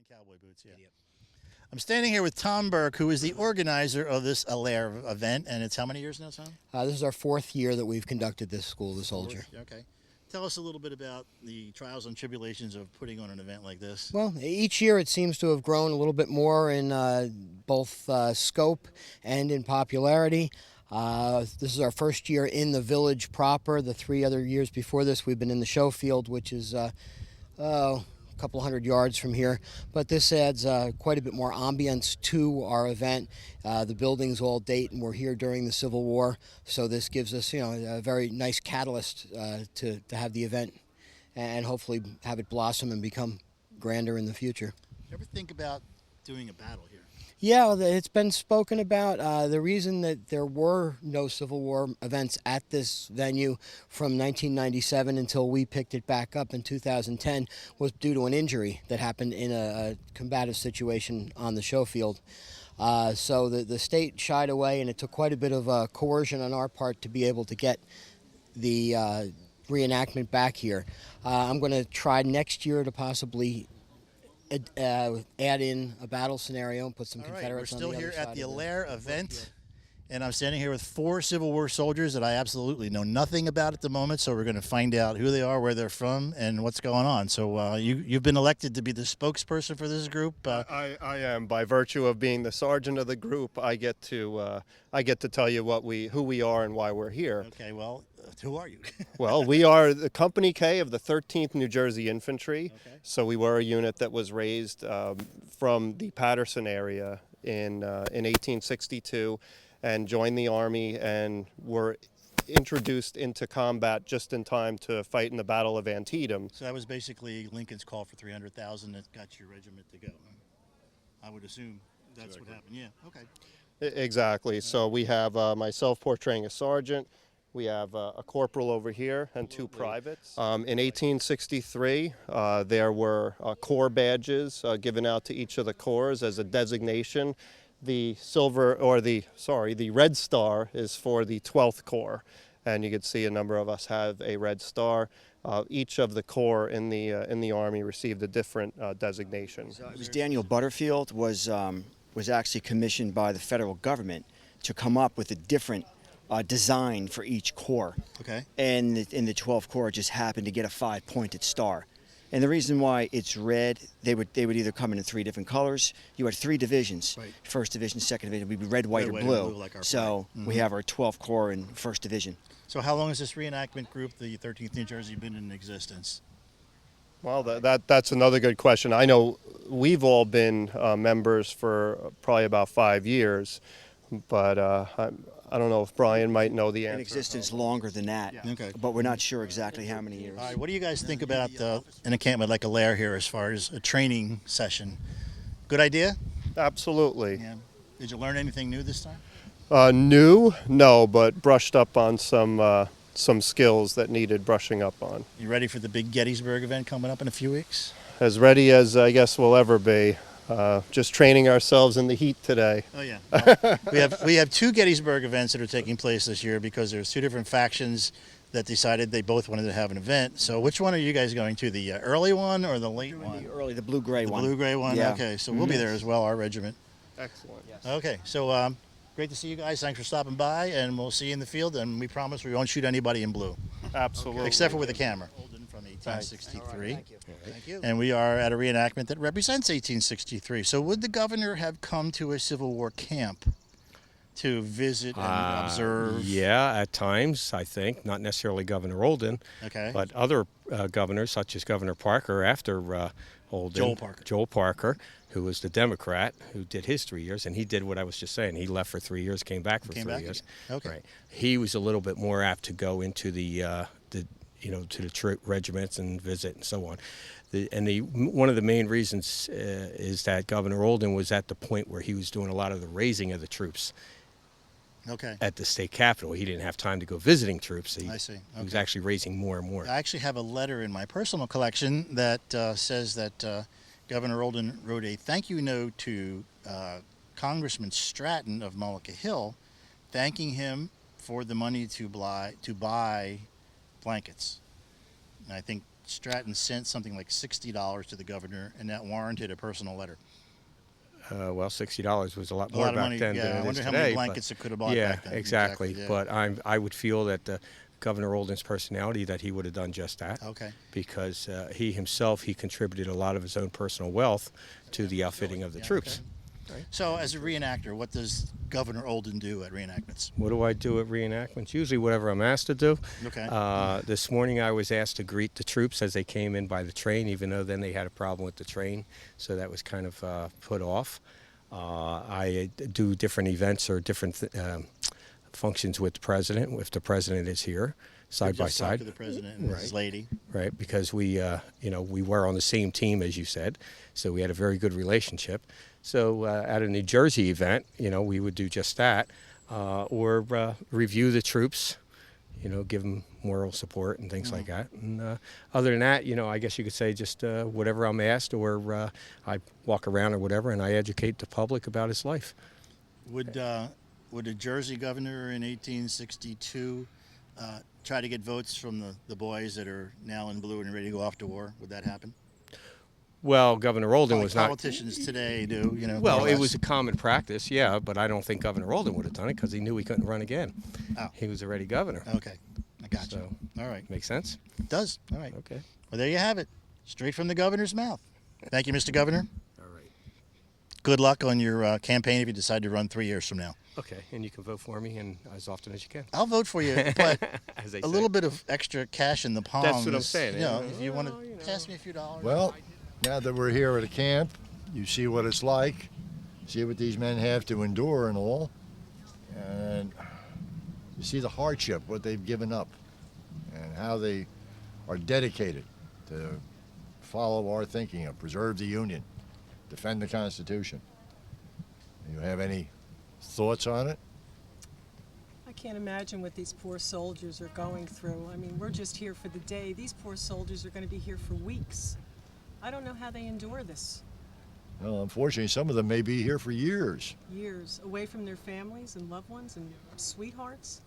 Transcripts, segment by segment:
cowboy boots, yeah. I'm standing here with Tom Burke, who is the organizer of this Allaire event, and it's how many years now, Tom? This is our 4th year that we've conducted this School of the Soldier. Okay. Tell us a little bit about the trials and tribulations of putting on an event like this. Well, each year it seems to have grown a little bit more in both scope and in popularity. This is our first year in the village proper. The 3 other years before this, we've been in the show field, which is a couple hundred yards from here, but this adds quite a bit more ambience to our event. The buildings all date and were here during the Civil War, so this gives us, a very nice catalyst to have the event and hopefully have it blossom and become grander in the future. You ever think about doing a battle here? Yeah, well, it's been spoken about. The reason that there were no Civil War events at this venue from 1997 until we picked it back up in 2010 was due to an injury that happened in a combative situation on the show field. So the state shied away, and it took quite a bit of coercion on our part to be able to get the reenactment back here. I'm going to try next year to possibly add in a battle scenario and put some Confederates on the other side. We're still here at the Allaire event, and I'm standing here with 4 Civil War soldiers that I absolutely know nothing about at the moment, so we're going to find out who they are, where they're from, and what's going on. So you've been elected to be the spokesperson for this group. I am. By virtue of being the sergeant of the group, I get to tell you who we are and why we're here. Okay, well, who are you? Well, we are the Company K of the 13th New Jersey Infantry. Okay. So we were a unit that was raised from the Patterson area in 1862 and joined the Army and were introduced into combat just in time to fight in the Battle of Antietam. So that was basically Lincoln's call for 300,000 that got your regiment to go. I would assume that's what happened. Yeah, okay. Exactly. So we have myself portraying a sergeant. We have a corporal over here and 2 privates. In 1863, there were corps badges given out to each of the corps as a designation. The red star is for the 12th Corps, and you can see a number of us have a red star. Each of the corps in the Army received a different designation. It was Daniel Butterfield was actually commissioned by the federal government to come up with a different design for each corps. Okay. And in the 12th Corps just happened to get a 5-pointed star. And the reason why it's red, they would either come in 3 different colors. You had 3 divisions. Right. 1st Division, 2nd Division, we'd be red, white, or blue. Like our so we have our 12th Corps in 1st Division. So how long has this reenactment group, the 13th New Jersey, been in existence? Well, that's another good question. I know we've all been members for probably about 5 years, but I don't know if Brian might know the answer. In existence longer than that, Okay. but we're not sure exactly how many years. All right, what do you guys think about an encampment like Allaire here as far as a training session? Good idea? Absolutely. Yeah. Did you learn anything new this time? New? No, but brushed up on some skills that needed brushing up on. You ready for the big Gettysburg event coming up in a few weeks? As ready as I guess we'll ever be. Just training ourselves in the heat today. Oh yeah. Well, we have 2 Gettysburg events that are taking place this year because there's 2 different factions that decided they both wanted to have an event. So which one are you guys going to? The early one or the late one? The blue-gray one. The blue-gray one? Yeah. Okay, so we'll be there as well, our regiment. Excellent. Yes. Okay, so great to see you guys. Thanks for stopping by, and we'll see you in the field, and we promise we won't shoot anybody in blue. Absolutely. Except for with a camera. Olden from 1863. Thank you. Thank you. And we are at a reenactment that represents 1863. So would the governor have come to a Civil War camp to visit and observe? Yeah, at times, I think. Not necessarily Governor Olden, Okay. but other governors, such as Governor Parker after Olden. Joel Parker, who was the Democrat, who did his 3 years, and he did what I was just saying. He left for 3 years, came back for 3 years. Again. Okay. Right. He was a little bit more apt to go into the regiments and visit and so on. One of the main reasons is that Governor Olden was at the point where he was doing a lot of the raising of the troops. Okay. At the state capitol. He didn't have time to go visiting troops. I see. Okay. He was actually raising more and more. I actually have a letter in my personal collection that says that Governor Olden wrote a thank you note to Congressman Stratton of Mullica Hill, thanking him for the money to buy blankets. And I think Stratton sent something like $60 to the governor, and that warranted a personal letter. Well, $60 was a lot A more lot of back money. then Yeah, than I it is wonder how today. many but- blankets it could have bought yeah, back then. exactly. Yeah. But I would feel that Governor Olden's personality, that he would have done just that. Okay. Because he himself, he contributed a lot of his own personal wealth to the outfitting of the troops. Okay. So, as a reenactor, what does Governor Olden do at reenactments? What do I do at reenactments? Usually whatever I'm asked to do. Okay. This morning I was asked to greet the troops as they came in by the train, even though then they had a problem with the train, so that was kind of put off. I do different events or different functions with the president, if the president is here, side by Just talk side. to the president and his lady. Right, because we were on the same team, as you said, so we had a very good relationship. So at a New Jersey event, we would do just that, or review the troops, give them moral support and things like that. And other than that, I guess you could say just whatever I'm asked, or I walk around or whatever, and I educate the public about his life. Would a Jersey governor in 1862 try to get votes from the boys that are now in blue and ready to go off to war? Would that happen? Well, Governor Olden Like was not. politicians today do, more Well, or it less. was a common practice, yeah, but I don't think Governor Olden would have done it because he knew he couldn't run again. Oh. He was already governor. Okay, I got you. So, All right, make sense? it does. All right. Okay. Well, there you have it, straight from the governor's mouth. Thank you, Mr. Governor. All right. Good luck on your campaign if you decide to run 3 years from now. Okay, and you can vote for me and as often as you can. I'll vote for you, but As they a say. little bit of extra cash in the palm. That's what I'm saying. If you want to pass me a few dollars. Well, now that we're here at a camp, you see what it's like, see what these men have to endure and all, and you see the hardship, what they've given up, and how they are dedicated to follow our thinking of preserve the Union, defend the Constitution. You have any thoughts on it? I can't imagine what these poor soldiers are going through. I mean, we're just here for the day. These poor soldiers are going to be here for weeks. I don't know how they endure this. Well, unfortunately, some of them may be here for years. Years away from their families and loved ones and sweethearts.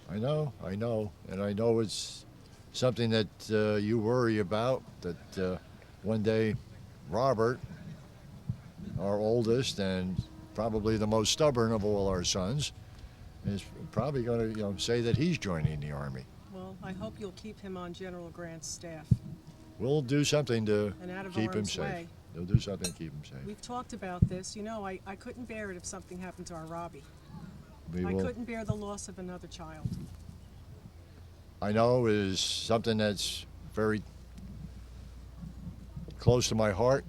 I know, and I know it's something that you worry about, that one day Robert, our oldest and probably the most stubborn of all our sons, is probably going to say that he's joining the Army. Well, I hope you'll keep him on General Grant's staff. We'll do something to And out of keep him harm's safe. way. We'll do something to keep him safe. We've talked about this. I couldn't bear it if something happened to our Robbie. We I will. couldn't bear the loss of another child. I know it is something that's very close to my heart.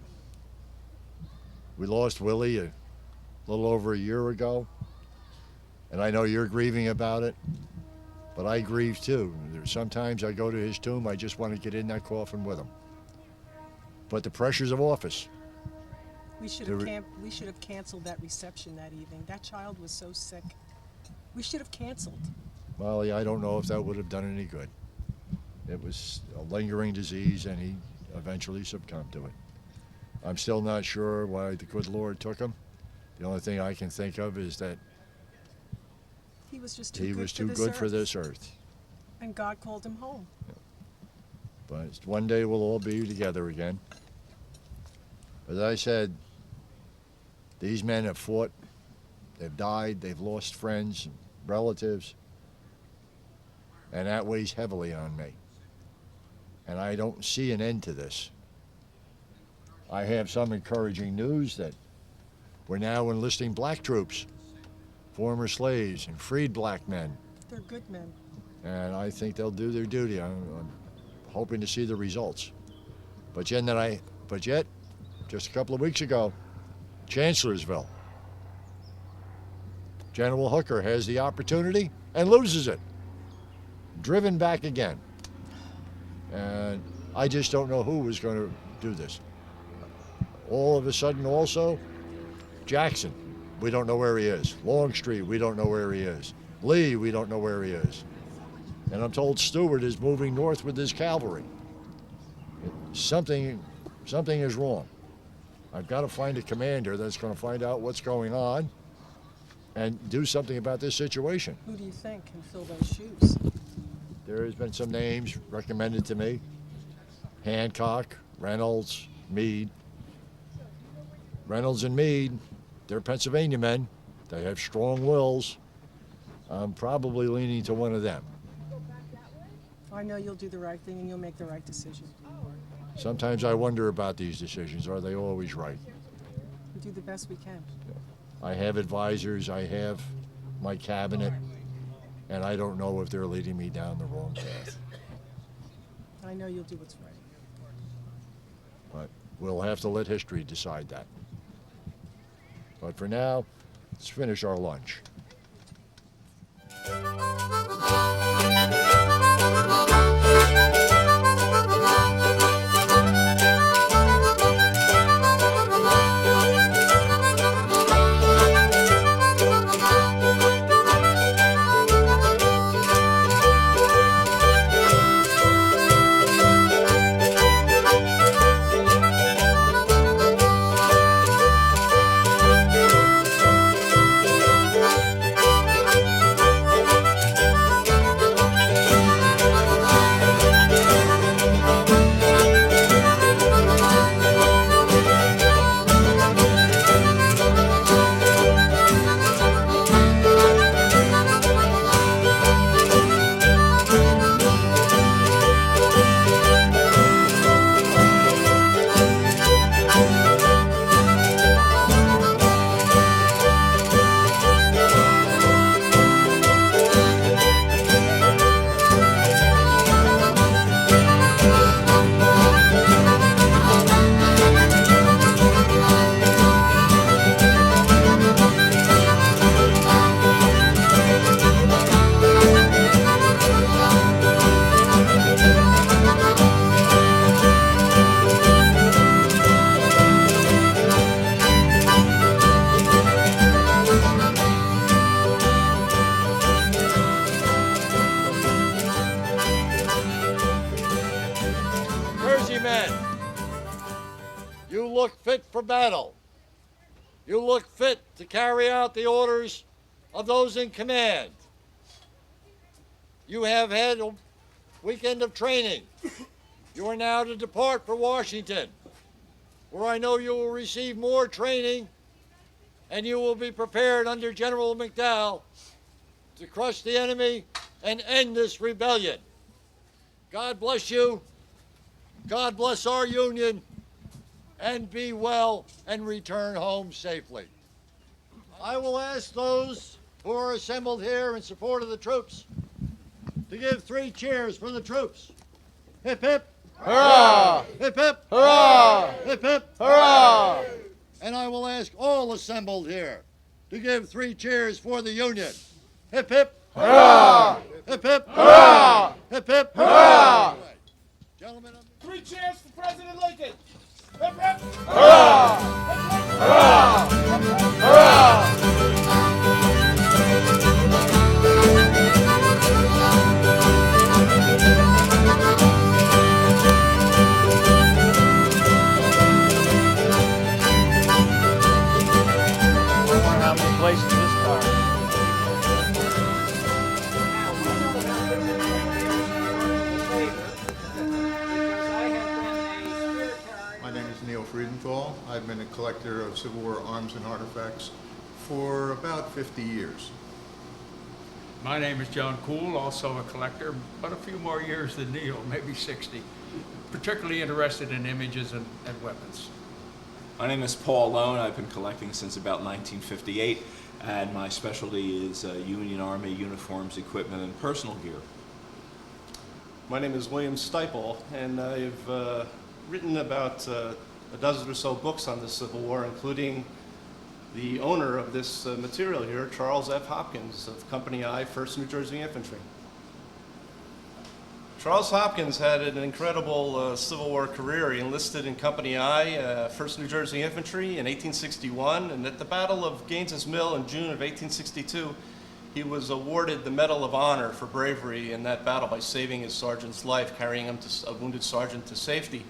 We lost Willie a little over a year ago, and I know you're grieving about it, but I grieve too. Sometimes I go to his tomb, I just want to get in that coffin with him. But the pressures of office, We should have canceled that reception that evening. That child was so sick. We should have canceled. well, I don't know if that would have done any good. It was a lingering disease, and he eventually succumbed to it. I'm still not sure why the good Lord took him. The only thing I can think of is that He was just too he good was for too this good for earth. this earth. And God called him home. But one day we'll all be together again. As I said, these men have fought, they've died, they've lost friends, relatives, and that weighs heavily on me. And I don't see an end to this. I have some encouraging news that we're now enlisting black troops, former slaves and freed black men. They're good men. And I think they'll do their duty. I'm hoping to see the results. But yet, just a couple of weeks ago, Chancellorsville, General Hooker has the opportunity and loses it, driven back again. And I just don't know who was going to do this. All of a sudden, also, Jackson, we don't know where he is. Longstreet, we don't know where he is. Lee, we don't know where he is. And I'm told Stewart is moving north with his cavalry. Something is wrong. I've got to find a commander that's going to find out what's going on and do something about this situation. Who do you think can fill those shoes? There has been some names recommended to me. Hancock, Reynolds, Meade. Reynolds and Meade, they're Pennsylvania men. They have strong wills. I'm probably leaning to one of them. I know you'll do the right thing and you'll make the right decision. Sometimes I wonder about these decisions. Are they always right? We do the best we can. I have advisors, I have my cabinet, and I don't know if they're leading me down the wrong path. I know you'll do what's right. But we'll have to let history decide that. But for now, let's finish our lunch. You look fit for battle. You look fit to carry out the orders of those in command. You have had a weekend of training. You are now to depart for Washington, where I know you will receive more training and you will be prepared under General McDowell to crush the enemy and end this rebellion. God bless you. God bless our Union, and be well and return home safely. I will ask those who are assembled here in support of the troops to give 3 cheers for the troops. Hip, hip. Hurrah! Hip, hip. Hurrah! Hip, hip. Hurrah! And I will ask all assembled here to give 3 cheers for the Union. Hip, hip. Hurrah! Hip, hip. Hurrah! Hip, hip. Hurrah! Gentlemen, 3 cheers for President Lincoln. Hip, hip. hurrah! Hurrah! Hurrah! How many places this car? My name is Neil Friedenthal. I've been a collector of Civil War arms and artifacts for about 50 years. My name is John Cool, also a collector, but a few more years than Neil, maybe 60. Particularly interested in images and weapons. My name is Paul Lone. I've been collecting since about 1958, and my specialty is Union Army uniforms, equipment, and personal gear. My name is William Stiple, and I've written about a dozen or so books on the Civil War, including the owner of this material here, Charles F. Hopkins of Company I, 1st New Jersey Infantry. Charles Hopkins had an incredible Civil War career. He enlisted in Company I, 1st New Jersey Infantry in 1861, and at the Battle of Gaines's Mill in June of 1862, he was awarded the Medal of Honor for bravery in that battle by saving his sergeant's life, carrying him to a wounded sergeant to safety.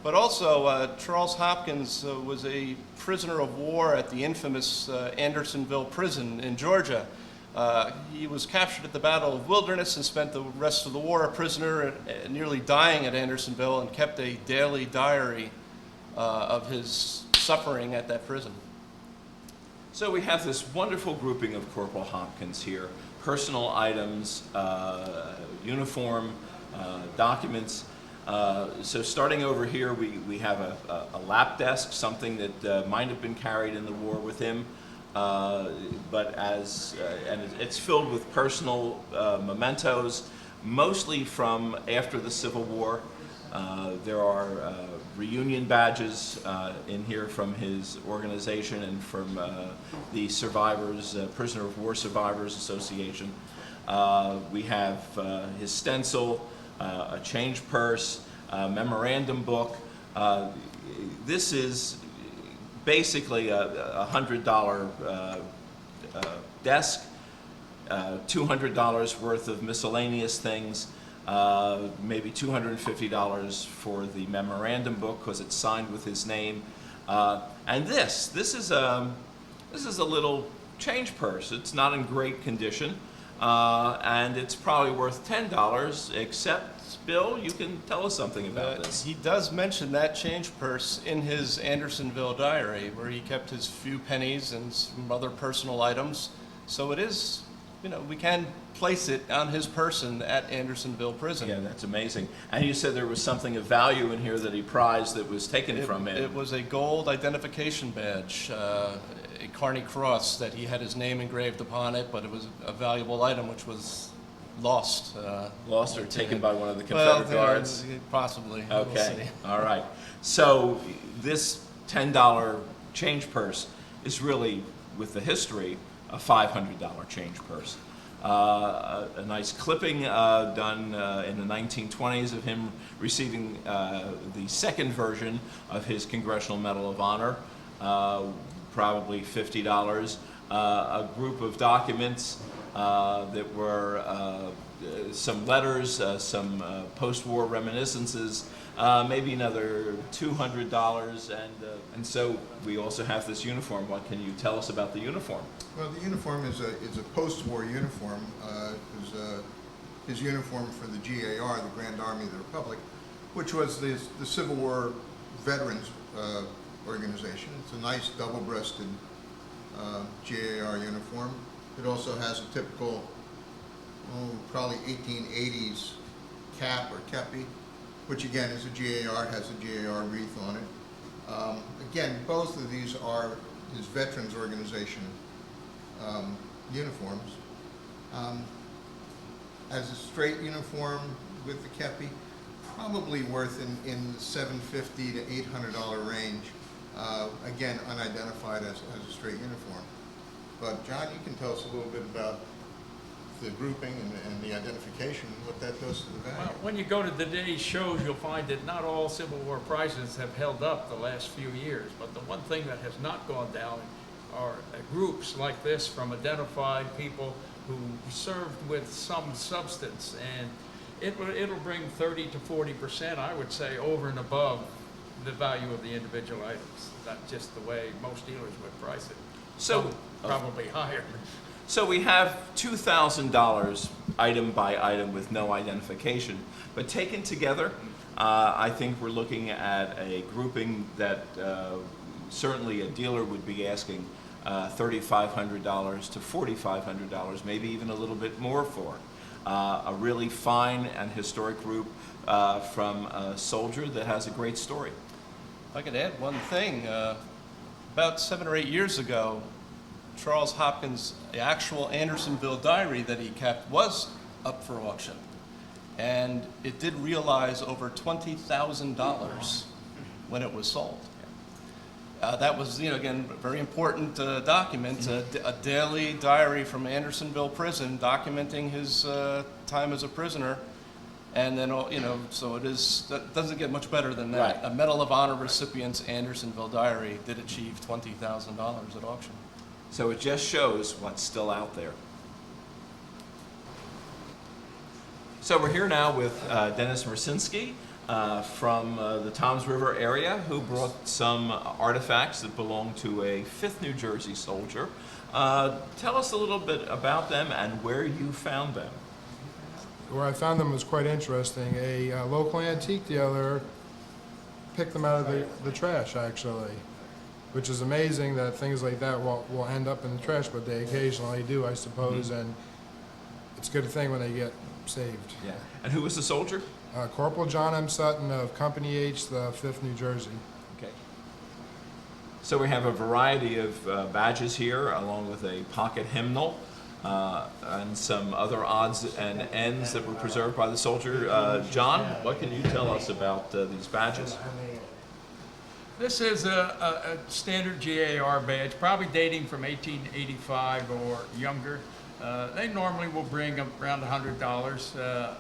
But also, Charles Hopkins was a prisoner of war at the infamous Andersonville prison in Georgia, He was captured at the Battle of Wilderness and spent the rest of the war a prisoner, nearly dying at Andersonville, and kept a daily diary of his suffering at that prison. So we have this wonderful grouping of Corporal Hopkins here. Personal items, uniform, documents. So starting over here, we have a lap desk, something that might have been carried in the war with him, but and it's filled with personal mementos, mostly from after the Civil War. There are reunion badges in here from his organization and from the Survivors, Prisoner of War Survivors Association. We have his stencil, a change purse, a memorandum book. This is basically a $100 desk, $200 worth of miscellaneous things, maybe $250 for the memorandum book because it's signed with his name, and this is a little change purse. It's not in great condition, and it's probably worth $10. Except, Bill, you can tell us something about this. He does mention that change purse in his Andersonville diary, where he kept his few pennies and some other personal items. So it is, we can place it on his person at Andersonville Prison. Yeah, that's amazing. And you said there was something of value in here that he prized that was taken from him. It was a gold identification badge, a Carney Cross that he had his name engraved upon it, but it was a valuable item which was lost. Lost or taken by one of the Confederate guards? Possibly. Okay, We'll see. all right. So this $10 change purse is really, with the history, a $500 change purse. A nice clipping done in the 1920s of him receiving the second version of his Congressional Medal of Honor, probably $50. A group of documents that were some letters, some post-war reminiscences, maybe another $200, and so we also have this uniform. What can you tell us about the uniform? Well, the uniform is a post-war uniform. It was his uniform for the GAR, the Grand Army of the Republic, which was the Civil War Veterans organization. It's a nice double-breasted GAR uniform. It also has a typical, probably 1880s cap or kepi, which again is a GAR, has a GAR wreath on it. Again, both of these are his Veterans Organization uniforms. As a straight uniform with the kepi, probably worth in the $750 to $800 range. Again, unidentified as a straight uniform. But John, you can tell us a little bit about the grouping and the identification, what that does to the value. Well, when you go to today's shows, you'll find that not all Civil War prizes have held up the last few years, but the one thing that has not gone down are groups like this from identified people who served with some substance, and it'll bring 30 to 40%, I would say, over and above the value of the individual items. That's just the way most dealers would price it. So probably higher. So we have $2,000 item by item with no identification, but taken together, I think we're looking at a grouping that certainly a dealer would be asking $3,500 to $4,500, maybe even a little bit more for. A really fine and historic group from a soldier that has a great story. If I could add one thing, about 7 or 8 years ago, Charles Hopkins' actual Andersonville diary that he kept was up for auction, and it did realize over $20,000 when it was sold. That was, again, a very important document, a daily diary from Andersonville Prison documenting his time as a prisoner. And then, so that doesn't get much better than that. Right. A Medal of Honor recipient's Andersonville diary did achieve $20,000 at auction. So it just shows what's still out there. So we're here now with Dennis Mersinski from the Toms River area, who brought some artifacts that belong to a 5th New Jersey soldier. Tell us a little bit about them and where you found them. Where I found them was quite interesting. A local antique dealer picked them out of the trash, actually, which is amazing that things like that will end up in the trash, but they occasionally do, I suppose, and it's a good thing when they get saved. Yeah. And who was the soldier? Corporal John M. Sutton of Company H, the 5th New Jersey. Okay. So we have a variety of badges here, along with a pocket hymnal and some other odds and ends that were preserved by the soldier. John, what can you tell us about these badges? This is a standard GAR badge, probably dating from 1885 or younger. They normally will bring around $100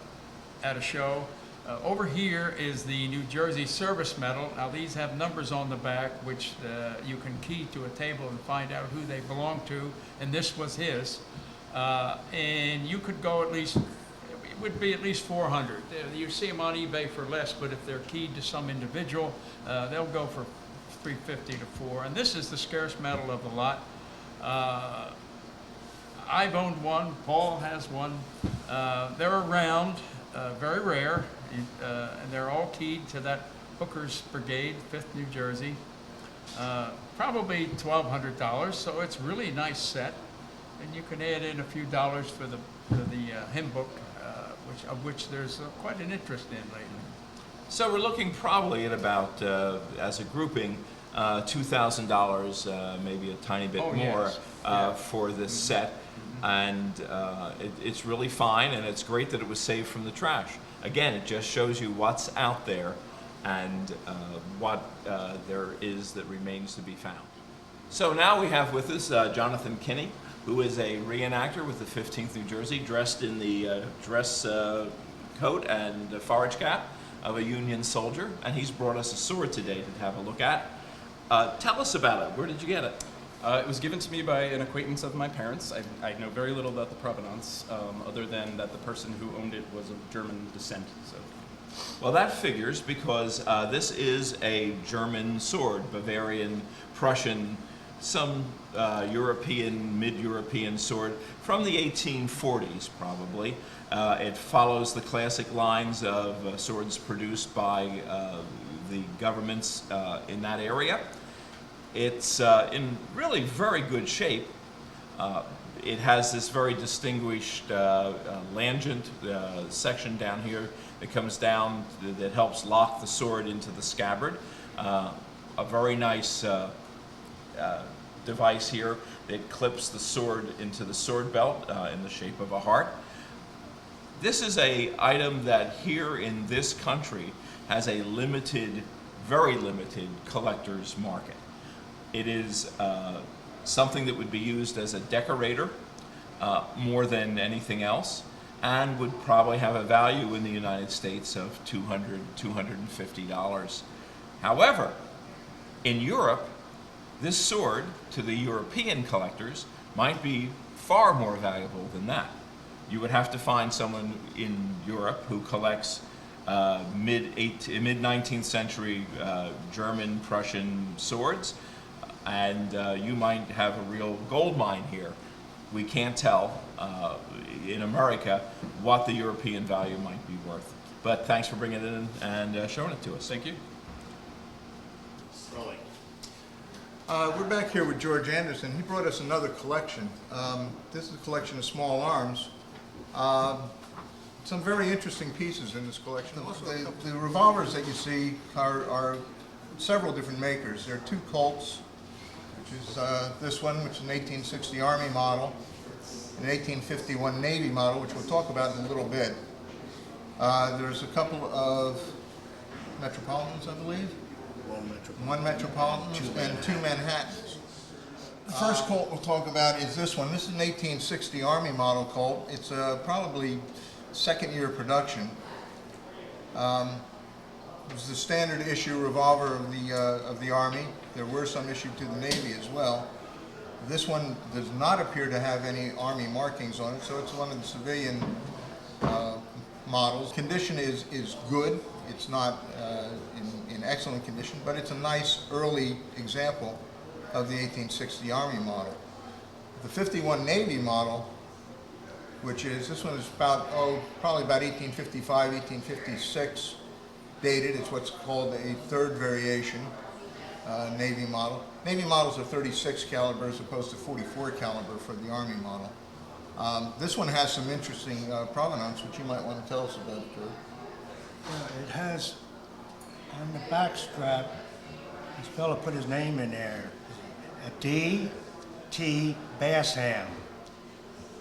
at a show. Over here is the New Jersey Service Medal. Now these have numbers on the back which you can key to a table and find out who they belong to, and this was his. And you could go at least, it would be at least 400. You see them on eBay for less, but if they're keyed to some individual, they'll go for $350 to $400. And this is the scarce medal of the lot. I've owned one, Paul has one. They're around, very rare, and they're all keyed to that Hooker's Brigade, 5th New Jersey. Probably $1,200, so it's really a nice set. And you can add in a few dollars for the hymn book, of which there's quite an interest in lately. So we're looking probably at about, as a grouping, $2,000, maybe a tiny bit more, for this set. And it's really fine, and it's great that it was saved from the trash. Again, it just shows you what's out there and what there is that remains to be found. So now we have with us Jonathan Kinney, who is a reenactor with the 15th New Jersey, dressed in the dress coat and forage cap of a Union soldier, and he's brought us a sword today to have a look at. Tell us about it. Where did you get it? It was given to me by an acquaintance of my parents. I know very little about the provenance, other than that the person who owned it was of German descent. So. Well, that figures, because this is a German sword, Bavarian, Prussian, some European, mid-European sword from the 1840s, probably. It follows the classic lines of swords produced by the governments in that area. It's in really very good shape. It has this very distinguished langent section down here that comes down that helps lock the sword into the scabbard. A very nice device here that clips the sword into the sword belt in the shape of a heart. This is an item that here in this country has a limited, very limited collector's market. It is something that would be used as a decorator more than anything else, and would probably have a value in the United States of $200, $250. However, in Europe, this sword to the European collectors might be far more valuable than that. You would have to find someone in Europe who collects mid-19th century German, Prussian swords, and you might have a real gold mine here. We can't tell in America what the European value might be worth. But thanks for bringing it in and showing it to us. Thank you. We're back here with George Anderson. He brought us another collection. This is a collection of small arms. Some very interesting pieces in this collection. The revolvers that you see are several different makers. There are two Colts, which is this one, which is an 1860 Army model, an 1851 Navy model, which we'll talk about in a little bit. There's a couple of Metropolitans, I believe. One Metropolitan and two Manhattans. The first Colt we'll talk about is this one. This is an 1860 Army model Colt. It's probably second year production. It was the standard issue revolver of the Army. There were some issued to the Navy as well. This one does not appear to have any Army markings on it, so it's one of the civilian models. Condition is good. It's not in excellent condition, but it's a nice early example of the 1860 Army model. The 51 Navy model, which is, this one is about, probably about 1855, 1856 dated. It's what's called a third variation Navy model. Navy models are 36 caliber as opposed to 44 caliber for the Army model. This one has some interesting provenance, which you might want to tell us about, Joe. Yeah, it has on the back strap, this fellow put his name in there, D.T. Bassham.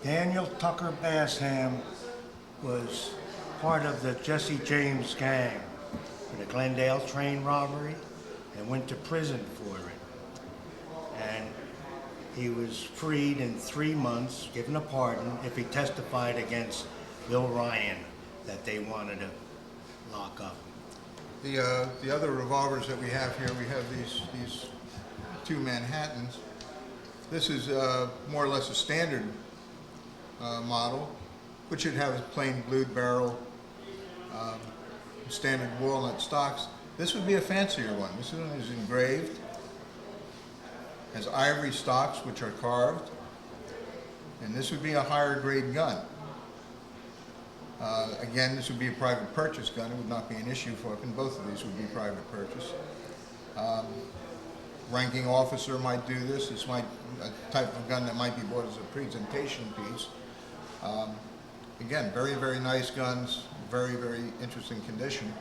Daniel Tucker Bassham was part of the Jesse James gang for the Glendale train robbery and went to prison for it. And he was freed in 3 months, given a pardon, if he testified against Bill Ryan that they wanted to lock up. The other revolvers that we have here, we have these two Manhattans. This is more or less a standard model, which should have a plain blued barrel, standard walnut stocks. This would be a fancier one. This one is engraved, has ivory stocks which are carved, and this would be a higher grade gun. Again, this would be a private purchase gun. It would not be an issue for it, and both of these would be private purchase. Ranking officer might do this. It's a type of gun that might be bought as a presentation piece. Again, very, very nice guns, very, very interesting condition.